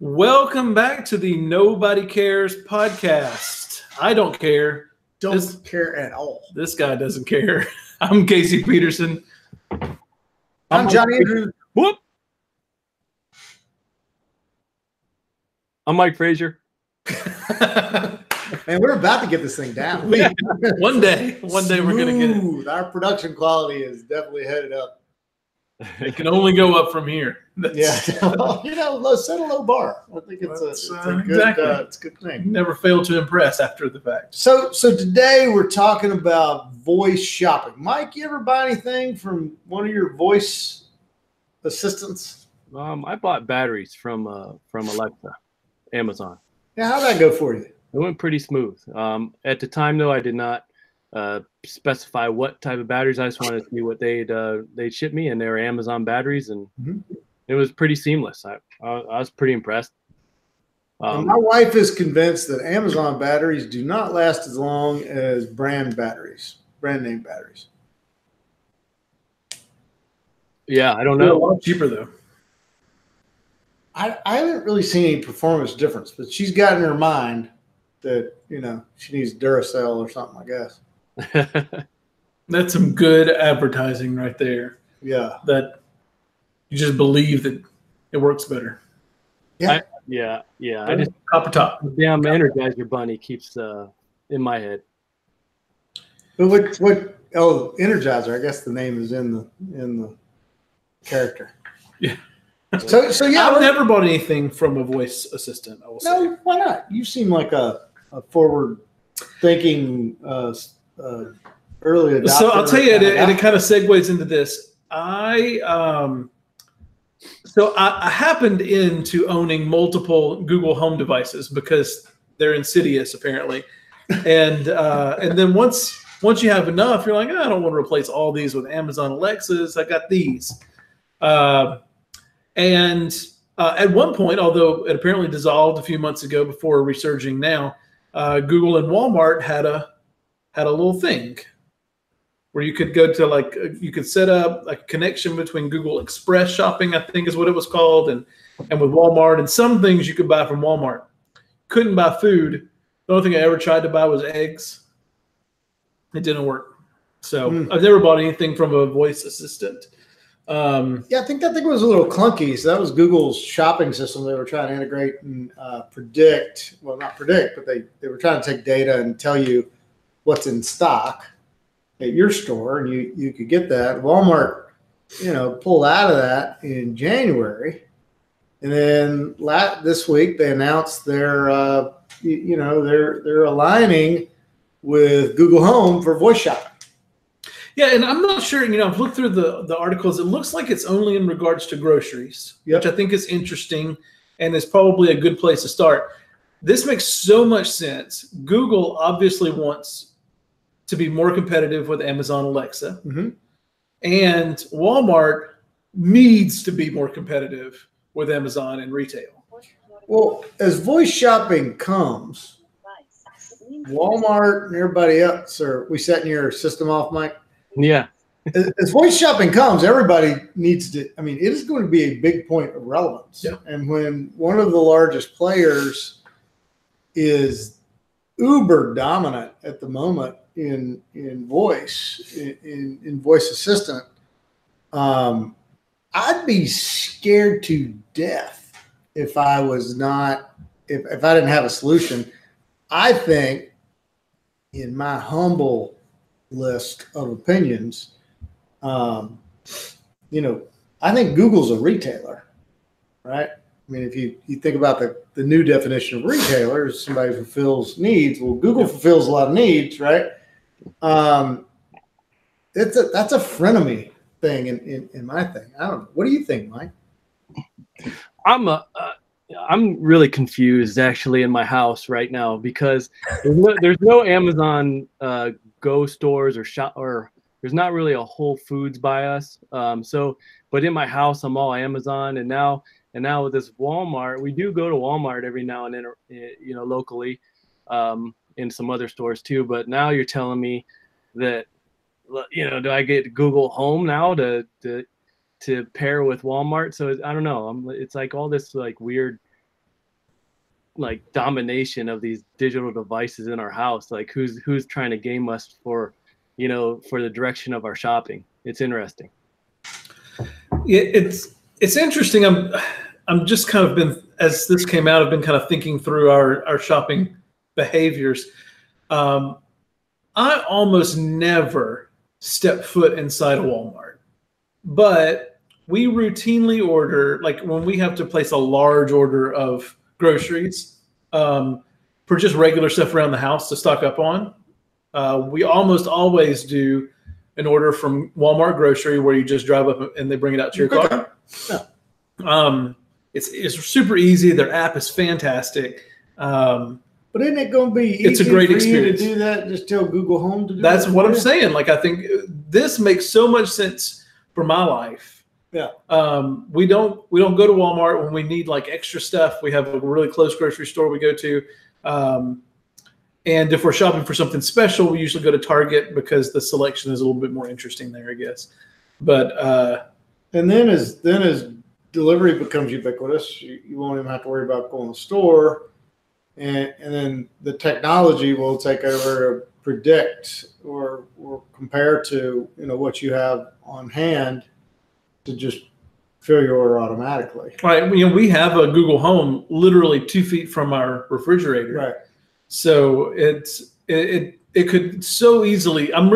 Welcome back to the Nobody Cares podcast. I don't care. Don't care at all. This guy doesn't care. I'm Casey Peterson. I'm Johnny Andrews. Whoop. I'm Mike Frazier. Man, we're about to get this thing down. One day we're going to get it. Our production quality is definitely headed up. It can only go up from here. Set a low bar. I think it's a good thing. Never fail to impress after the fact. So today we're talking about voice shopping. Mike, you ever buy anything from one of your voice assistants? I bought batteries from Alexa, Amazon. Yeah, how'd that go for you? It went pretty smooth. At the time, though, I did not specify what type of batteries. I just wanted to see what they'd ship me, and they were Amazon batteries, and it was pretty seamless. I was pretty impressed. My wife is convinced that Amazon batteries do not last as long as brand name batteries. Yeah, I don't They're know. a lot cheaper though. I haven't really seen any performance difference, but she's got in her mind that she needs Duracell or something, I guess. That's some good advertising right there. Yeah. That you just believe that it works better. Yeah. I just copper top. Damn Energizer Bunny keeps in my head. But what Energizer, I guess the name is in the character. Yeah. So yeah, I've never bought anything from a voice assistant. I will say. No, why not? You seem like a forward-thinking early adopter. So I'll tell you, and it kind of segues into this. I happened into owning multiple Google Home devices because they're insidious, apparently. And then once you have enough, you're like, I don't want to replace all these with Amazon Alexas. I got these. At one point, although it apparently dissolved a few months ago before resurging now, Google and Walmart had a little thing where you could go to you could set up a connection between Google Express shopping, I think is what it was called, and with Walmart, and some things you could buy from Walmart. Couldn't buy food. The only thing I ever tried to buy was eggs. It didn't work. So I've never bought anything from a voice assistant. I think that thing was a little clunky. So that was Google's shopping system. They were trying to integrate and predict. Well, not predict, but they were trying to take data and tell you what's in stock at your store, and you could get that. Walmart, pulled out of that in January, and then this week they announced they're aligning with Google Home for voice shopping. Yeah, and I'm not sure, I've looked through the articles. It looks like it's only in regards to groceries, which I think is interesting and is probably a good place to start. This makes so much sense. Google obviously wants to be more competitive with Amazon Alexa, and Walmart needs to be more competitive with Amazon in retail. Well, as voice shopping comes, Walmart and everybody else, are we setting your system off, Mike? Yeah. As voice shopping comes, everybody needs to, it is going to be a big point of relevance. Yeah. And when one of the largest players is uber dominant at the moment in voice, in voice assistant, I'd be scared to death if I didn't have a solution. I think, in my humble list of opinions, I think Google's a retailer, right? If you think about the new definition of retailer is somebody who fulfills needs. Well, Google fulfills a lot of needs, right? That's a frenemy thing in my thing. I don't know. What do you think, Mike? I'm really confused actually in my house right now because there's no Amazon Go stores or shop, or there's not really a Whole Foods by us. But in my house, I'm all Amazon, and now with this Walmart, we do go to Walmart every now and then, locally, in some other stores too. But now you're telling me that, do I get Google Home now to pair with Walmart? So I don't know. It's like all this like weird like domination of these digital devices in our house. Like who's trying to game us for, for the direction of our shopping. It's interesting. Yeah, it's interesting. I'm just kind of been, as this came out, I've been kind of thinking through our shopping behaviors. I almost never step foot inside a Walmart, but we routinely order, like when we have to place a large order of groceries for just regular stuff around the house to stock up on. We almost always do an order from Walmart grocery where you just drive up and they bring it out to your car. Yeah. It's super easy. Their app is fantastic. But isn't it going to be it's a great experience to do that? Just tell Google Home to do That's that? what I'm saying. Like, I think this makes so much sense for my life. Yeah. We don't go to Walmart when we need like extra stuff. We have a really close grocery store we go to. And if we're shopping for something special, we usually go to Target because the selection is a little bit more interesting there, I guess. But and then as delivery becomes ubiquitous, you won't even have to worry about going to the store. And then the technology will take over to predict or compare to what you have on hand to just fill your order automatically. Right. We have a Google Home literally 2 feet from our refrigerator. Right. So it could so easily. I'm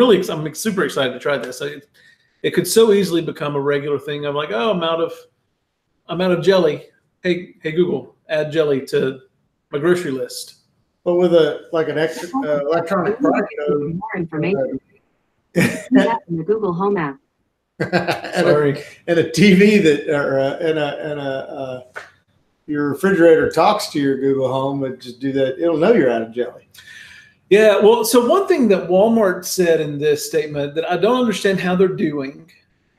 super excited to try this. It could so easily become a regular thing. I'm like, oh, I'm out of jelly. Hey Google, add jelly to my grocery list. But with an extra electronic product code, more information. In the Google Home app. Sorry. And a TV that your refrigerator talks to your Google Home, but just do that. It'll know you're out of jelly. Yeah. Well, so one thing that Walmart said in this statement that I don't understand how they're doing,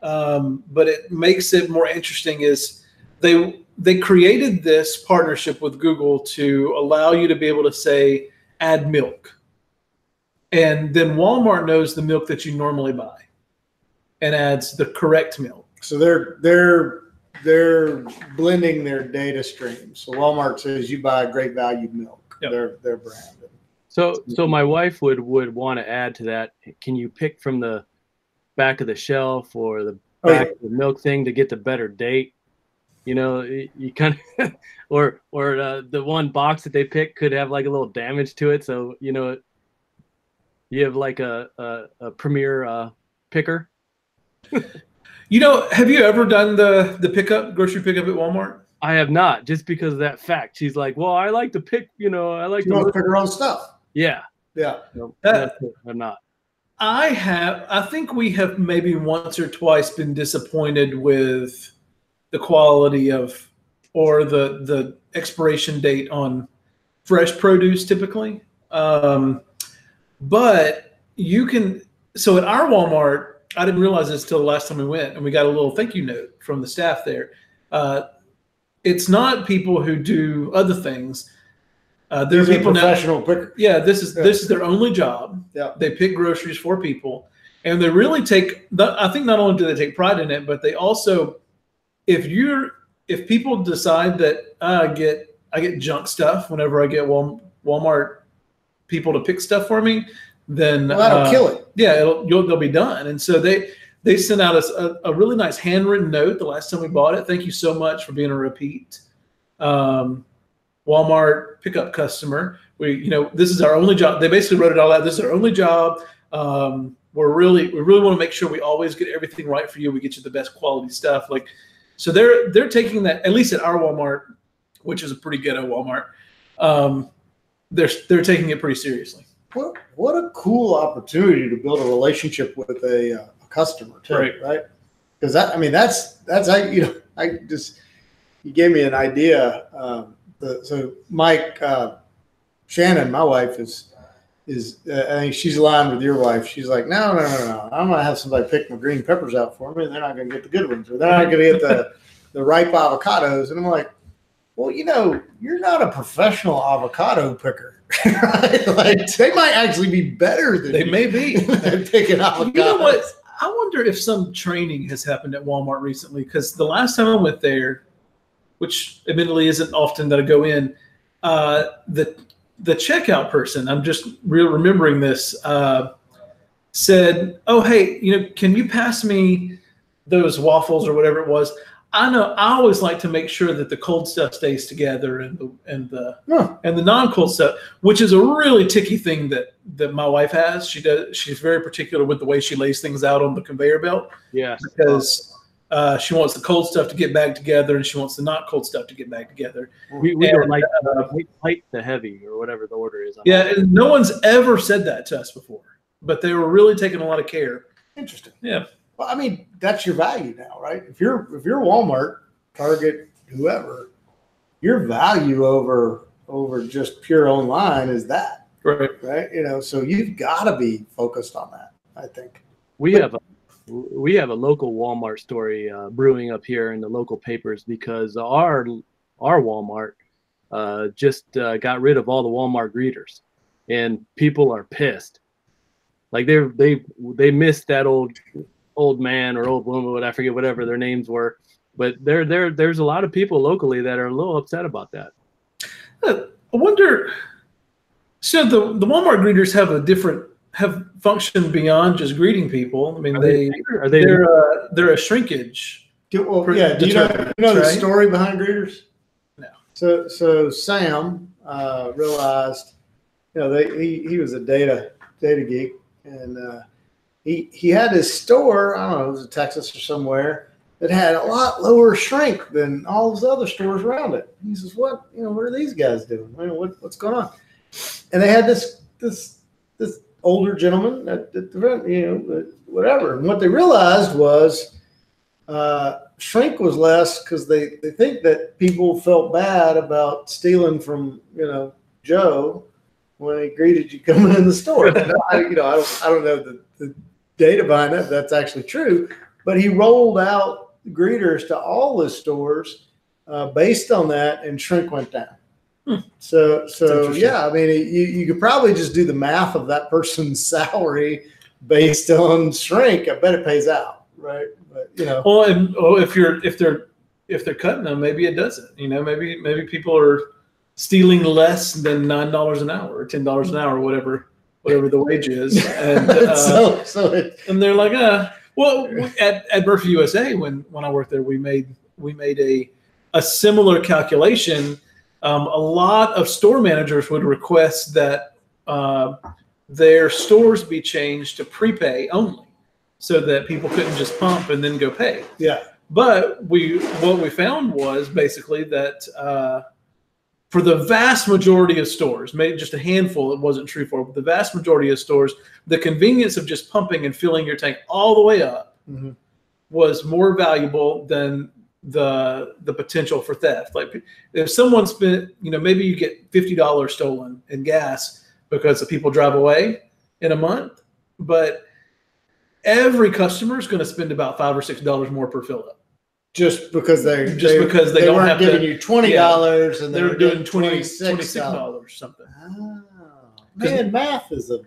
but it makes it more interesting is they created this partnership with Google to allow you to be able to say, add milk. And then Walmart knows the milk that you normally buy and adds the correct milk. So they're blending their data streams. So Walmart says you buy great valued milk. Yep. Their brand. So my wife would want to add to that. Can you pick from the back of the shelf or the back of the milk thing to get the better date? You kind of, or the one box that they pick could have like a little damage to it. So, you have like a premier picker. Have you ever done the grocery pickup at Walmart? I have not, just because of that fact. She's like, well, I like to pick, I like to pick her own stuff. Yeah. Yeah. No, I'm not. I think we have maybe once or twice been disappointed with the quality of, or the expiration date on fresh produce typically. But you can, so at our Walmart, I didn't realize this till the last time we went, and we got a little thank you note from the staff there. It's not people who do other things. There are people professional pickers. Yeah, this is their only job. Yeah, they pick groceries for people, and they really take. I think not only do they take pride in it, but they also, if people decide that I get junk stuff whenever I get Walmart people to pick stuff for me, then that'll kill it. Yeah, they'll be done. And so they sent out us a really nice handwritten note the last time we bought it. Thank you so much for being a repeat Walmart pickup customer. This is our only job. They basically wrote it all out. This is our only job. We really want to make sure we always get everything right for you. We get you the best quality stuff. So they're taking that, at least at our Walmart, which is a pretty ghetto Walmart. They're taking it pretty seriously. What a cool opportunity to build a relationship with a customer too, right? Because that's how you gave me an idea. So Mike Shannon, my wife is I think she's aligned with your wife. She's like, no, I'm gonna have somebody pick my green peppers out for me, and they're not gonna get the good ones, or they're not gonna get the ripe avocados. And I'm like, well, you're not a professional avocado picker. Right? Like, they might actually be better than they may be picking avocados. You know what? I wonder if some training has happened at Walmart recently, because the last time I went there, which admittedly isn't often that I go in, the checkout person, I'm just remembering this, said, "Oh, hey, can you pass me those waffles or whatever it was?" I know I always like to make sure that the cold stuff stays together and the non-cold stuff, which is a really ticky thing that my wife has. She's very particular with the way she lays things out on the conveyor belt. Yes. Because she wants the cold stuff to get back together, and she wants the not cold stuff to get back together. We go like light to heavy or whatever the order is. Yeah, and no one's ever said that to us before, but they were really taking a lot of care. Interesting. Yeah. Well, I mean, that's your value now, right? If you're Walmart, Target, whoever, your value over just pure online is that. Right. Right. So you've got to be focused on that, I think. We have a local Walmart story brewing up here in the local papers because our Walmart just got rid of all the Walmart greeters, and people are pissed. Like they missed that old man or old woman, I forget whatever their names were, but there's a lot of people locally that are a little upset about that. I wonder. So the Walmart greeters have function beyond just greeting people. I mean, they're a shrinkage. Well, yeah. Do you know the story behind greeters? No. So Sam realized, he was a data geek, and he had his store. I don't know, it was in Texas or somewhere, that had a lot lower shrink than all those other stores around it. He says, "What are these guys doing? What's going on?" And they had this older gentleman at the event, whatever. And what they realized was shrink was less because they think that people felt bad about stealing from Joe when he greeted you coming in the store. I don't know the data behind that, if that's actually true, but he rolled out greeters to all his stores based on that, and shrink went down. So yeah, I mean, you could probably just do the math of that person's salary based on shrink. I bet it pays out, right? But well, if they're cutting them, maybe it doesn't. Maybe people are stealing less than $9 an hour or $10 an hour, whatever the wage is, and and they're like, well, at Murphy USA, when I worked there, we made a similar calculation. A lot of store managers would request that their stores be changed to prepay only, so that people couldn't just pump and then go pay. Yeah. But what we found was basically that for the vast majority of stores, maybe just a handful it wasn't true for, but the vast majority of stores, the convenience of just pumping and filling your tank all the way up was more valuable than the potential for theft. Like if someone spent, maybe you get $50 stolen in gas because the people drive away in a month, but every customer is going to spend about $5 or $6 more per fill up. Just because they don't weren't have giving you $20 and they're doing $26 something. Oh, man, math is a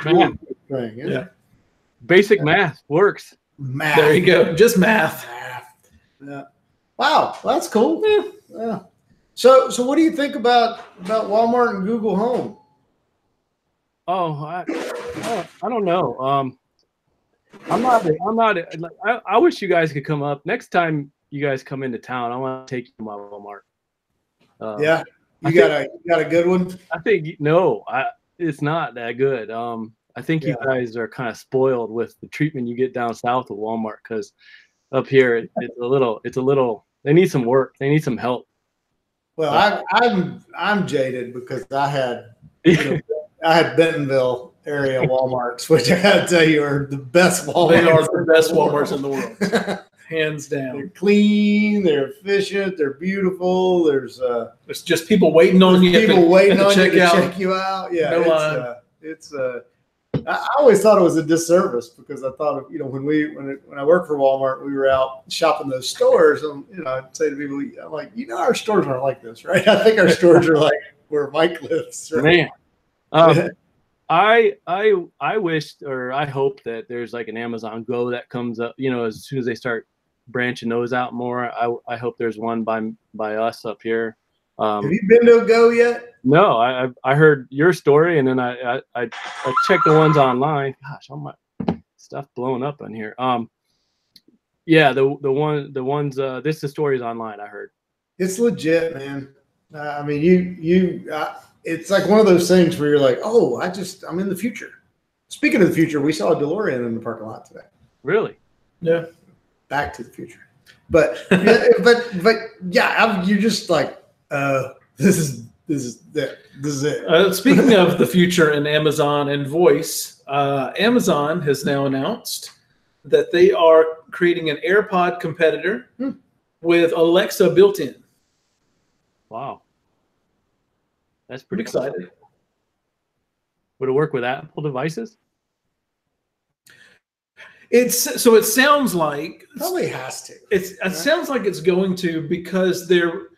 Man. thing. Yeah. Basic math works. Math. There you go. Just math. Yeah. Wow, well, that's cool. Yeah. So what do you think about Walmart and Google Home? Oh, I don't know. I wish you guys could come up next time you guys come into town. I want to take you to my Walmart. Yeah, you got a good one. I think it's not that good. I think you guys are kind of spoiled with the treatment you get down south of Walmart, because up here it's a little. They need some work. They need some help. Well, I'm jaded because I had Bentonville area Walmarts, which I got to tell you are the best Walmarts. They are the best Walmarts in the world, hands down. They're clean, they're efficient, they're beautiful. There's just people waiting on you. People waiting on you to check you out. Yeah, no it's I always thought it was a disservice, because I thought, when I worked for Walmart, we were out shopping those stores, and I'd say to people, I'm like, our stores aren't like this, right? I think our stores are like where Mike lives. Right? Man, I wish, or I hope that there's like an Amazon Go that comes up. As soon as they start branching those out more, I hope there's one by us up here. Have you been to a Go yet? No, I heard your story, and then I checked the ones online. Gosh, all my stuff blowing up on here. Yeah, the ones this the stories online. I heard It's legit, man. I mean, it's like one of those things where you're like, oh, I'm in the future. Speaking of the future, we saw a DeLorean in the parking lot today. Really. Yeah. Back to the future. But yeah, you're just like, this is it. Speaking of the future and Amazon and voice, Amazon has now announced that they are creating an AirPod competitor with Alexa built in. Wow. That's I'm pretty excited. Cool. Would it work with Apple devices? It sounds like probably has to. It sounds like it's going to, because their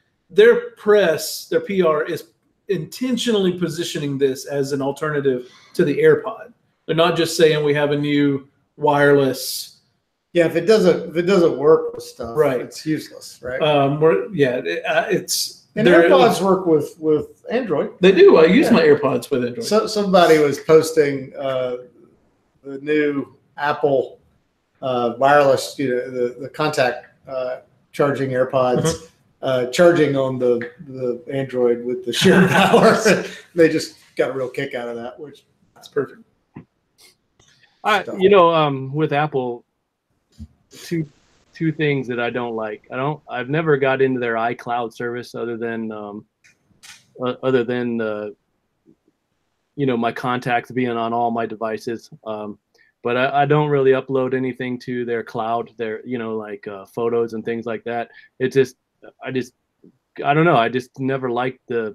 press, their PR is intentionally positioning this as an alternative to the AirPod. They're not just saying we have a new wireless. Yeah, if it doesn't work with stuff, right, it's useless, right? It's and AirPods work with Android. They do. I use my AirPods with Android. So somebody was posting the new Apple wireless, the contact charging AirPods, charging on the Android with the shared power. They just got a real kick out of that, which that's perfect. With Apple, two things that I don't like. I've never got into their iCloud service other than my contacts being on all my devices. But I don't really upload anything to their cloud, photos and things like that. I don't know. I just never liked this.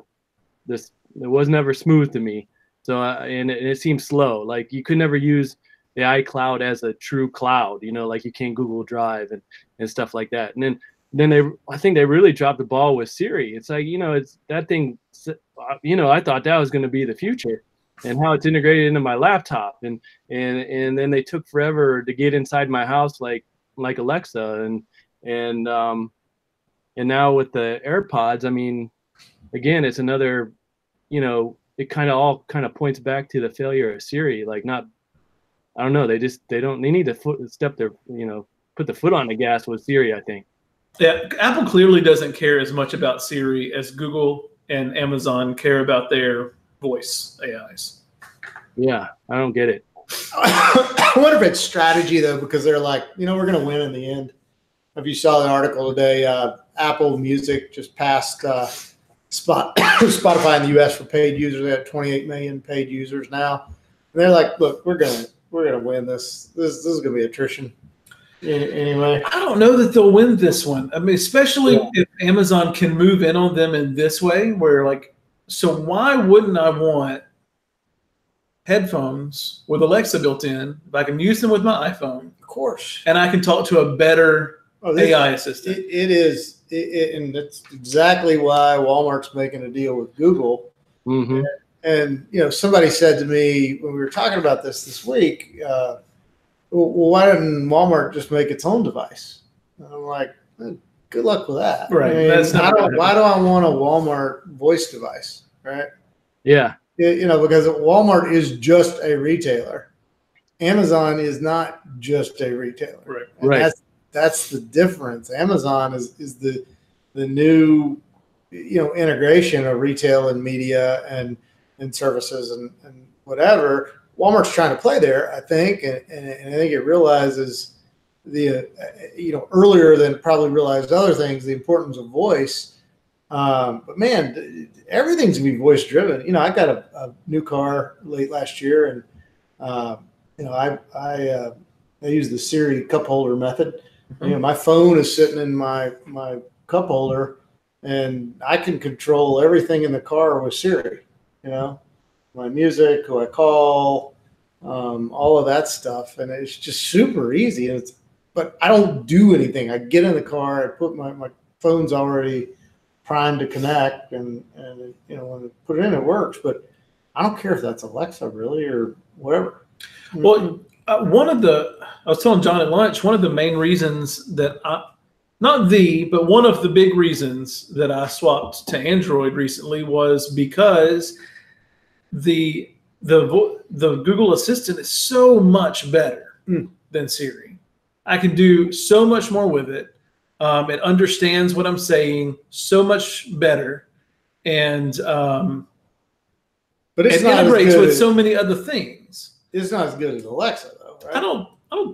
It was never smooth to me. So, and it seems slow. Like you could never use the iCloud as a true cloud, like you can Google Drive and stuff like that. And then I think they really dropped the ball with Siri. It's like, it's that thing, I thought that was going to be the future, and how it's integrated into my laptop. And then they took forever to get inside my house, like Alexa. And now with the AirPods, I mean, again, it's another, it all points back to the failure of Siri. Like I don't know. They need to put the foot on the gas with Siri, I think. Yeah, Apple clearly doesn't care as much about Siri as Google and Amazon care about their voice AIs. Yeah, I don't get it. I wonder if it's strategy, though, because they're like, we're going to win in the end. If you saw the article today, Apple Music just passed Spotify in the U.S. for paid users. They have 28 million paid users now. And they're like, look, we're gonna win this. This is gonna be attrition. Anyway, I don't know that they'll win this one. I mean, especially if Amazon can move in on them in this way, where so why wouldn't I want headphones with Alexa built in if I can use them with my iPhone? Of course. And I can talk to a better AI assistant. It is, and that's exactly why Walmart's making a deal with Google. Mm-hmm. And somebody said to me when we were talking about this week, well, why didn't Walmart just make its own device? And I'm like, good luck with that. Right. Why do I want a Walmart voice device? Right. Yeah. Because Walmart is just a retailer. Amazon is not just a retailer. Right. And right. That's the difference. Amazon is the new, integration of retail and media and services and whatever. Walmart's trying to play there, I think, and I think it realizes earlier than it probably realized other things, the importance of voice. But man, everything's gonna be voice driven. I got a new car late last year, and I use the Siri cup holder method. Mm-hmm. My phone is sitting in my cup holder, and I can control everything in the car with Siri. My music, who I call, all of that stuff, and it's just super easy. But I don't do anything. I get in the car, I put my phone's already primed to connect, and when I put it in, it works. But I don't care if that's Alexa really or whatever. Well, I was telling John at lunch, one of the main reasons that but one of the big reasons that I swapped to Android recently was because the Google Assistant is so much better than Siri. I can do so much more with it. It understands what I'm saying so much better, and but it integrates with so many other things. It's not as good as Alexa, though, right? I don't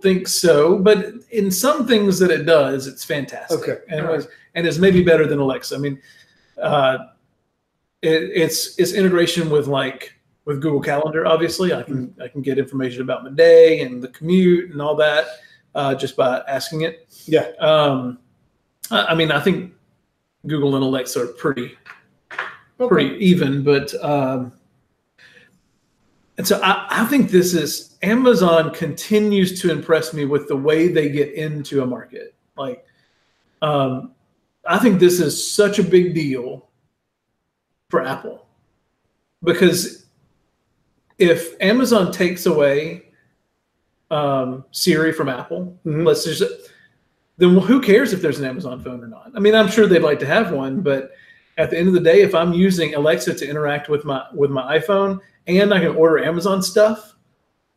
think so, but in some things that it does, it's fantastic. Okay, and it's maybe better than Alexa. I mean, it's integration with Google Calendar. Obviously, I can get information about my day and the commute and all that just by asking it. Yeah. I mean, I think Google and Alexa are pretty even, but and so I think Amazon continues to impress me with the way they get into a market. I think this is such a big deal for Apple, because if Amazon takes away Siri from Apple, then who cares if there's an Amazon phone or not? I mean, I'm sure they'd like to have one, but at the end of the day, if I'm using Alexa to interact with my iPhone and I can order Amazon stuff,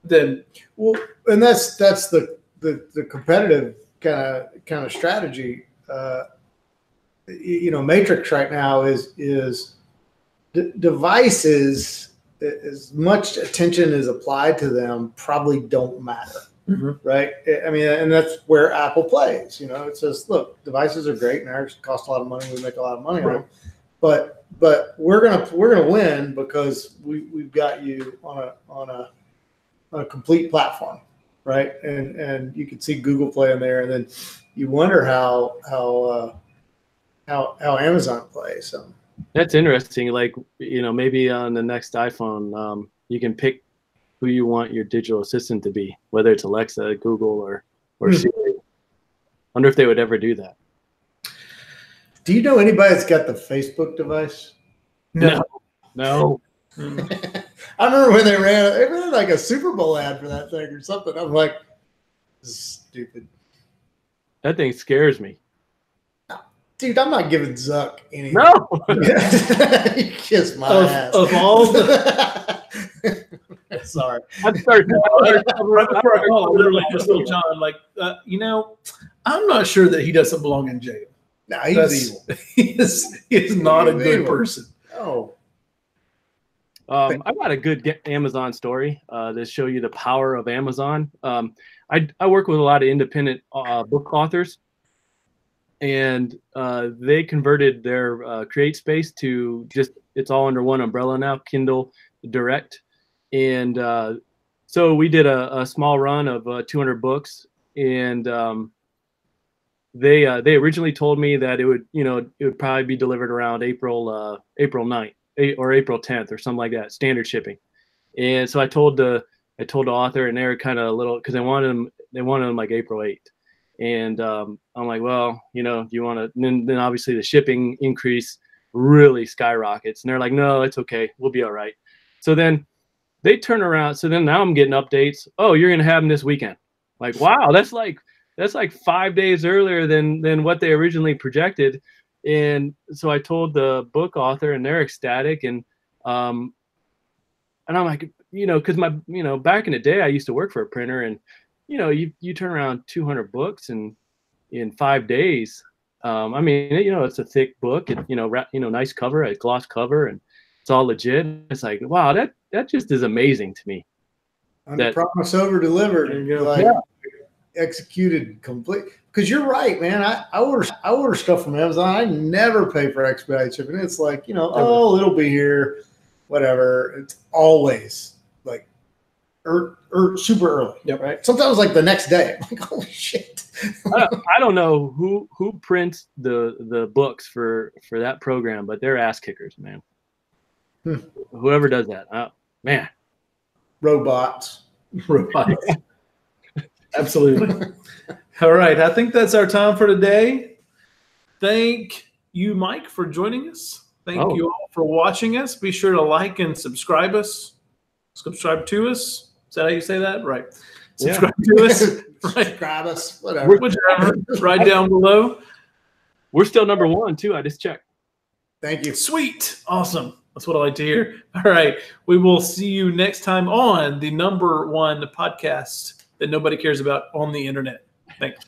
then and that's the competitive kind of strategy. Matrix right now is devices. As much attention is applied to them, probably don't matter, right? I mean, and that's where Apple plays. It says, look, devices are great and ours cost a lot of money. We make a lot of money on them, but we're gonna win because we've got you on a complete platform, right? And you can see Google Play in there, and then you wonder how Amazon plays. So. That's interesting. Maybe on the next iPhone, you can pick who you want your digital assistant to be, whether it's Alexa, Google, or Siri. Wonder if they would ever do that. Do you know anybody that's got the Facebook device? No. I remember when they ran like a Super Bowl ad for that thing or something. I'm like, this is stupid. That thing scares me. Dude, I'm not giving Zuck anything. No. You kiss my ass. Of all the... Sorry. Right before I call, I literally just told John, I'm not sure that he doesn't belong in jail. No, he's evil. He is not a good person. Oh. I got a good Amazon story to show you the power of Amazon. I work with a lot of independent book authors. And they converted their Create Space to it's all under one umbrella now, Kindle Direct. And so we did a small run of 200 books, and they originally told me that it would probably be delivered around April 9th or April 10th or something like that, standard shipping. And so I told the author, and they were kind of a little, because they wanted them like April 8th. And I'm like, well, do you want to? Then obviously the shipping increase really skyrockets, and they're like, no, it's okay, we'll be all right. So then they turn around. So then now I'm getting updates. Oh, you're gonna have them this weekend. Like, wow, that's like 5 days earlier than what they originally projected. And so I told the book author, and they're ecstatic. And I'm like, because back in the day I used to work for a printer, and you turn around 200 books in 5 days. I mean, it's a thick book, and nice cover, a gloss cover, and it's all legit. It's like, wow, that just is amazing to me. Under promise, over delivered, executed complete. Because you're right, man. I order stuff from Amazon. I never pay for expedited shipping. It's like, it'll be here, whatever. It's always like super early, right? Sometimes like the next day. I'm like, holy shit. I don't know who prints the books for that program, but they're ass kickers, man. Whoever does that, man. Robots. Absolutely. All right. I think that's our time for today. Thank you, Mike, for joining us. Thank you all for watching us. Be sure to like and subscribe to us. Is that how you say that? Right. Subscribe to us. Right. Subscribe us. Whatever. Whichever. Right down below. We're still number one too. I just checked. Thank you. Sweet. Awesome. That's what I like to hear. All right. We will see you next time on the #1 podcast that nobody cares about on the internet. Thanks.